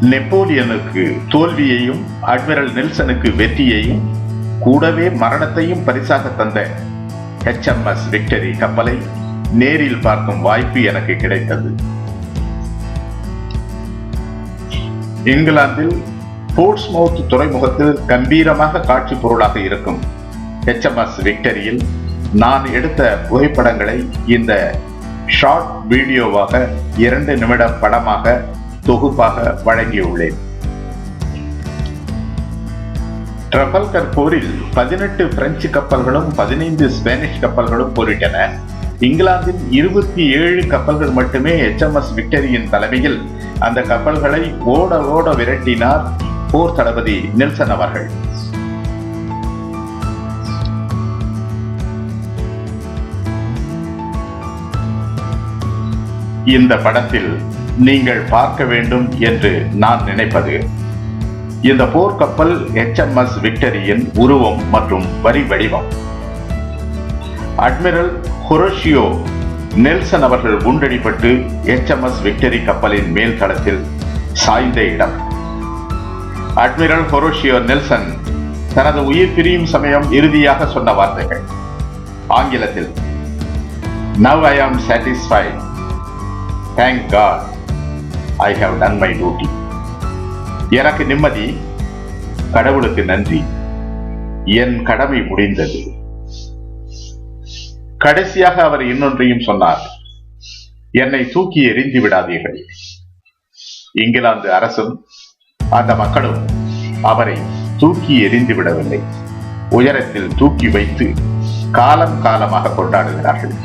நெப்போலியனுக்கு தோல்வியையும் admiral நெல்சனுக்கு வெற்றியையும் கூடவே மரணத்தையும் பரிசாக தந்த HMS விக்டரி கப்பலை நேரில் பார்க்கும் வாய்ப்பு எனக்கு கிடைத்தது. இங்கிலாந்தில் போர்ட்ஸ்மவுத் துறைமுகத்தில் கம்பீரமாக காட்சி பொருளாக இருக்கும் HMS விக்டரியில் நான் எடுத்த புகைப்படங்களை இந்த ஷார்ட் வீடியோவாக 2 நிமிட படமாக தொகுப்பாக வழங்கியுள்ளேன். ட்ரஃபல்கர் போரில் 18 பிரெஞ்சு கப்பல்களும் 15 ஸ்பானிஷ் கப்பல்களும் போரிட்டன. இங்கிலாந்தின் 27 கப்பல்கள் மட்டுமே HMS விக்டரியின் தலைமையில் அந்த கப்பல்களை ஓட ஓட விரட்டினார் போர் தளபதி நெல்சன் அவர்கள். இந்த படத்தில் நீங்கள் பார்க்க வேண்டும் என்று நான் நினைப்பது இந்த போர்க்கப்பல் HMS விக்டரியின் உருவம் மற்றும் வரி வடிவம். அட்மிரல் ஹொரேஷியோ நெல்சன் அவர்கள் குண்டடிப்பட்டு HMS விக்டரி கப்பலின் மேல் தளத்தில் சாய்ந்த இடம். அட்மிரல் ஹொரேஷியோ நெல்சன் தனது உயிர் பிரியும் சமயம் இறுதியாக சொன்ன வார்த்தைகள் ஆங்கிலத்தில், "Now I am satisfied. Thank God I have done my duty." எனக்கு நிம்மதி, கடவுளுக்கு நன்றி, என் கடமை முடிந்தது. கடைசியாக அவர் இன்னொன்றையும் சொன்னார், "என்னை தூக்கி எறிந்து விடாதீர்கள்." இங்கிலாந்து அரசும் அந்த மக்களும் அவரை தூக்கி எறிந்து விடவில்லை, உயரத்தில் தூக்கி வைத்து காலம் காலமாக கொண்டாடுவார்கள்.